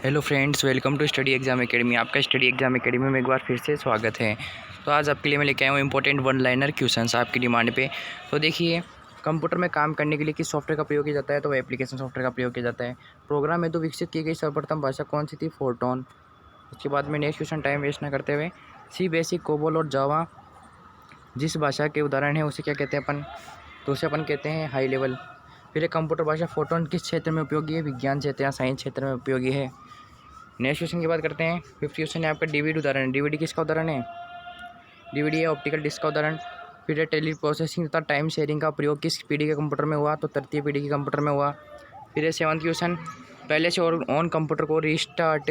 Hello friends, welcome to study exam academy. आपका study exam academy में एक बार फिर से स्वागत है। तो आज आपके लिए मैं लेके आया हूँ इंपॉर्टेंट वन लाइनर क्वेश्चंस आपकी डिमांड पे। तो देखिए, कंप्यूटर में काम करने के लिए किस सॉफ्टवेयर का प्रयोग किया जाता है? तो एप्लीकेशन सॉफ्टवेयर का प्रयोग किया जाता है। प्रोग्राम में तो विकसित की गई सर्वप्रथम भाषा कौन सी थी? फोर्टॉन। उसके बाद में नेक्स्ट क्वेश्चन, टाइम वेस्ट ना करते हुए, सी बेसिक, कोबोल और जावा जिस भाषा के उदाहरण है उसे क्या कहते हैं अपन? तो उसे अपन कहते हैं हाई लेवल। फिर एक कंप्यूटर भाषा फोर्टॉन किस क्षेत्र में उपयोगी है? विज्ञान क्षेत्र या साइंस क्षेत्र में उपयोगी है। नेक्स्ट क्वेश्चन की बात करते हैं। 5th क्वेश्चन है आपका डीवीडी उदाहरण। डीवीडी किसका उदाहरण है? डीवीडी है ऑप्टिकल डिस्क का उदाहरण। फिर है टेली प्रोसेसिंग तथा टाइम शेयरिंग का प्रयोग किस पीढ़ी के कंप्यूटर में हुआ? तो तृतीय पीढ़ी के कंप्यूटर में हुआ। फिर है 7th क्वेश्चन, पहले से और ऑन कंप्यूटर को रिस्टार्ट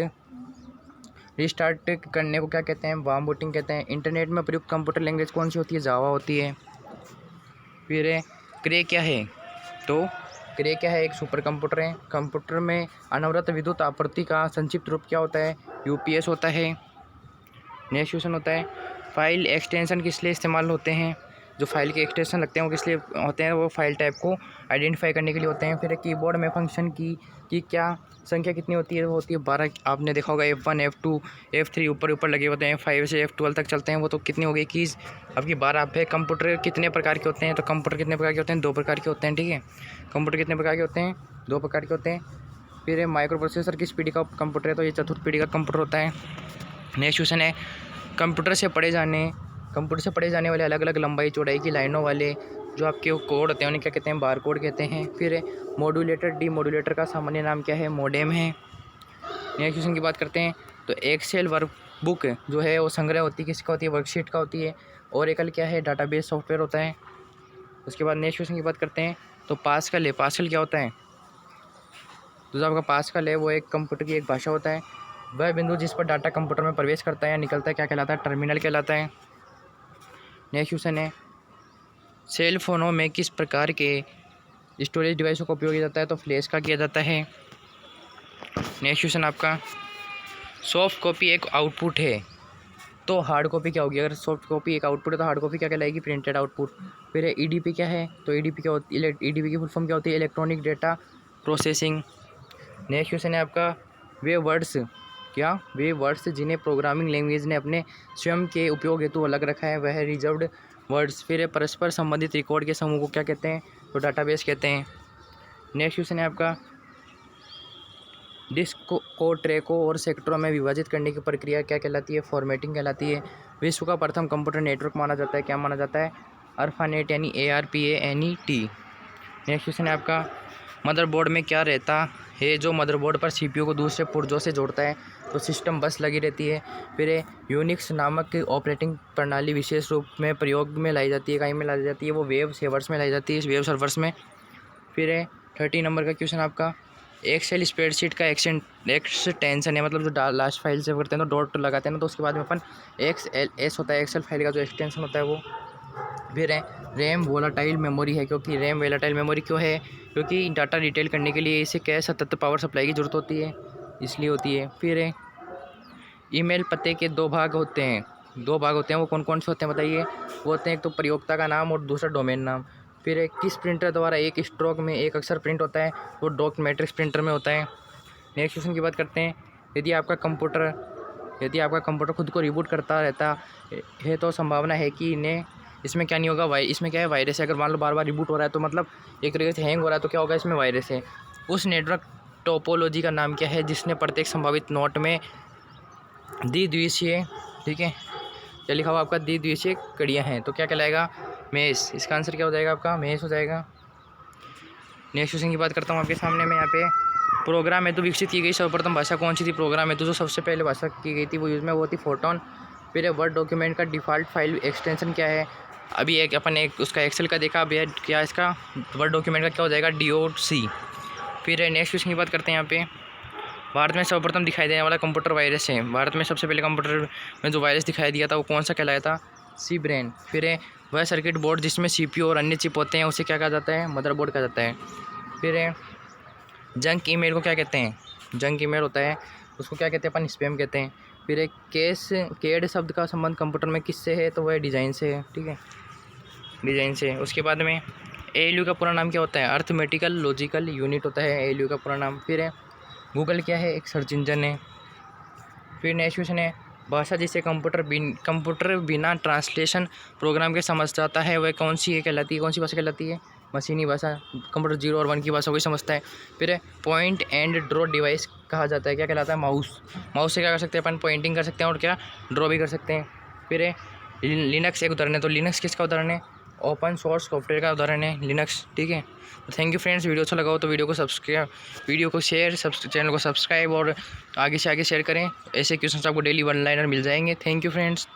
करने को क्या कहते हैं? वार्म बूटिंग कहते हैं। इंटरनेट में प्रयुक्त कंप्यूटर लैंग्वेज कौन सी होती है? जावा होती है। फिर है क्रे क्या है? तो क्रे क्या है? एक सुपर कंप्यूटर है। कंप्यूटर में अनवरत विद्युत आपूर्ति का संक्षिप्त रूप क्या होता है? यूपीएस होता है। नेक्स्ट क्वेश्चन होता है, फाइल एक्सटेंशन किस लिए इस्तेमाल होते हैं? जो फाइल के एक्सटेंशन लगते हैं वो किस लिए होते हैं? वो फाइल टाइप को आइडेंटिफाई करने के लिए होते हैं। फिर कीबोर्ड में फंक्शन की क्या संख्या कितनी होती है? वो होती है 12। आपने देखा होगा F1 F2 F3 ऊपर ऊपर लगे होते हैं, 5 से F12 तक चलते हैं। वो तो कितनी हो गई कीज़ आपकी 12। पे कंप्यूटर कितने प्रकार के होते हैं? तो कंप्यूटर कितने प्रकार के होते हैं? 2 प्रकार के होते हैं। ठीक है, कंप्यूटर कितने प्रकार के होते हैं? 2 प्रकार के होते हैं। फिर माइक्रो प्रोसेसर किस पीढ़ी का कंप्यूटर है? तो ये चतुर्थ पीढ़ी का कंप्यूटर होता है। नेक्स्ट क्वेश्चन है, कंप्यूटर से पढ़े जाने वाले अलग अलग लंबाई चौड़ाई की लाइनों वाले जो आपके कोड होते हैं उन्हें क्या कहते हैं? बार कोड कहते हैं। फिर मॉड्यूलेटर डीमॉड्यूलेटर का सामान्य नाम क्या है? मोडेम है। नेक्स्ट क्वेश्चन की बात करते हैं, तो एक्सेल वर्कबुक जो है वो संग्रह होती है किसका होती है? वर्कशीट का होती है। ओरेकल क्या है? डाटाबेस सॉफ्टवेयर होता है। उसके बाद नेक्स्ट क्वेश्चन की बात करते हैं, तो पास्कल है। पास्कल क्या होता है? तो जो आपका पास्कल है वो एक कंप्यूटर की एक भाषा होता है। वह बिंदु जिस पर डाटा कंप्यूटर में प्रवेश करता है या निकलता है क्या कहलाता है? टर्मिनल कहलाता है। नेक्स्ट क्वेश्चन है, सेल फोनों में किस प्रकार के स्टोरेज डिवाइसों का उपयोग किया जाता है? तो फ्लैश का किया जाता है। नेक्स्ट क्वेश्चन आपका, सॉफ्ट कॉपी एक आउटपुट है तो हार्ड कॉपी क्या होगी? अगर सॉफ्ट कॉपी एक आउटपुट है तो हार्ड कॉपी क्या कहलाएगी? Printed output. फिर ईडीपी क्या है? तो ईडीपी क्या होती है? ईडीपी की फुल फॉर्म क्या होती है? Electronic data processing. Next question है आपका, वे वर्ड्स जिन्हें प्रोग्रामिंग लैंग्वेज ने अपने स्वयं के उपयोग हेतु अलग रखा है वह है रिजर्व्ड वर्ड्स। फिर परस्पर संबंधित रिकॉर्ड के समूह को क्या कहते हैं? तो डाटाबेस कहते हैं। नेक्स्ट क्वेश्चन है आपका, डिस्क को ट्रैकों और सेक्टरों में विभाजित करने की प्रक्रिया क्या कहलाती है? फॉर्मेटिंग कहलाती है। विश्व का प्रथम कंप्यूटर नेटवर्क माना जाता है, क्या माना जाता है? ARPANET यानी ARPANET। नेक्स्ट क्वेश्चन है आपका, मदरबोर्ड में क्या रहता है जो मदरबोर्ड पर सीपीयू को दूसरे पुर्जों से जोड़ता है? तो सिस्टम बस लगी रहती है। फिर यूनिक्स नामक ऑपरेटिंग प्रणाली विशेष रूप में प्रयोग में लाई जाती है, कहीं में लाई जाती है? वो वेब सर्वर्स में लाई जाती है, वेब सर्वर्स में। फिर 30 नंबर का क्वेश्चन आपका, एक्सेल स्प्रेडशीट का एक्सटेंशन है, मतलब जो लास्ट फाइल सेव करते हैं तो डॉट लगाते हैं ना, तो उसके बाद में अपन XLS होता है एक्सेल फाइल का जो एक्सटेंशन होता है वो। फिर रैम वोलाटाइल मेमोरी है, क्योंकि रैम वोलाटाइल मेमोरी क्यों है? क्योंकि डाटा डिटेल करने के लिए इसे क्या सतत पावर सप्लाई की ज़रूरत होती है, इसलिए होती है। फिर ईमेल पते के 2 भाग होते हैं, वो कौन कौन से होते हैं बताइए? वो होते हैं एक तो प्रयोक्ता का नाम और दूसरा डोमेन नाम। फिर किस प्रिंटर द्वारा एक स्ट्रोक में एक अक्षर प्रिंट होता है? वो डॉट मैट्रिक्स प्रिंटर में होता है। नेक्स्ट क्वेश्चन की बात करते हैं, यदि आपका कंप्यूटर खुद को रिबूट करता रहता है तो संभावना है कि इसमें क्या नहीं होगा? इसमें क्या है? वायरस है। अगर मान लो बार बार रिबूट हो रहा है तो मतलब एक तरीके से हैंग हो रहा है तो क्या होगा? इसमें वायरस है। उस नेटवर्क टोपोलॉजी का नाम क्या है जिसने प्रत्येक संभावित नोट में द्विदिवसीय, ठीक है, क्या लिखा हुआ आपका? द्विदिवसीय कड़ियाँ हैं, तो क्या कहलाएगा? मेश। इसका आंसर क्या हो जाएगा आपका? मेश हो जाएगा। नेक्स्ट क्वेश्चन की बात करता हूँ आपके सामने मैं यहाँ पे, प्रोग्राम हेतु विकसित की गई सर्वप्रथम भाषा कौन सी थी? प्रोग्राम हेतु जो सबसे पहले भाषा की गई थी वो यूज़ में वो थी फोर्टॉन। फिर वर्ड डॉक्यूमेंट का डिफ़ॉल्ट फाइल एक्सटेंशन क्या है? अभी एक उसका एक्सेल का देखा, अभी क्या इसका वर्ड डॉक्यूमेंट का क्या हो जाएगा? DOC। फिर नेक्स्ट क्वेश्चन की बात करते हैं यहाँ पे, भारत में सर्वप्रथम दिखाई देने वाला कंप्यूटर वायरस है। भारत में सबसे पहले कंप्यूटर में जो वायरस दिखाई दिया था वो कौन सा कहलाया था? सी ब्रेन। फिर वह सर्किट बोर्ड जिसमें CPU और अन्य चिप होते हैं उसे क्या कहा जाता है? मदरबोर्ड कहा जाता है। फिर जंक ईमेल को क्या कहते हैं? जंक ईमेल होता है उसको क्या कहते हैं अपन? स्पैम कहते हैं। फिर कैड शब्द का संबंध कंप्यूटर में किससे है? तो वह डिज़ाइन से है, ठीक है, डिज़ाइन से। उसके बाद में ALU का पूरा नाम क्या होता है? अर्थमेटिकल लॉजिकल यूनिट होता है ALU का पूरा नाम। फिर गूगल क्या है? एक सर्च इंजन है। फिर नेक्स्ट क्वेश्चन है, भाषा जिसे कंप्यूटर बिना ट्रांसलेशन प्रोग्राम के समझ जाता है वह कौन सी कहलाती है? कौन सी भाषा कहलाती है? मशीनी भाषा। कंप्यूटर 0 और 1 की भाषा को ही समझता है। फिर है पॉइंट एंड ड्रॉ डिवाइस कहा जाता है, क्या कहलाता है? माउस। माउस से क्या कर सकते हैं अपन? पॉइंटिंग कर सकते हैं और क्या? ड्रॉ भी कर सकते हैं। फिर है लिनक्स एक उदाहरण है, तो लिनक्स किसका उदाहरण है? ओपन सोर्स सॉफ्टवेयर का उदाहरण है लिनक्स, ठीक है। तो थैंक यू फ्रेंड्स, वीडियो अच्छा लगा हो तो वीडियो को शेयर, चैनल को सब्सक्राइब और आगे से आगे शेयर करें। ऐसे क्वेश्चन आपको डेली 1 लाइनर मिल जाएंगे। Thank you friends.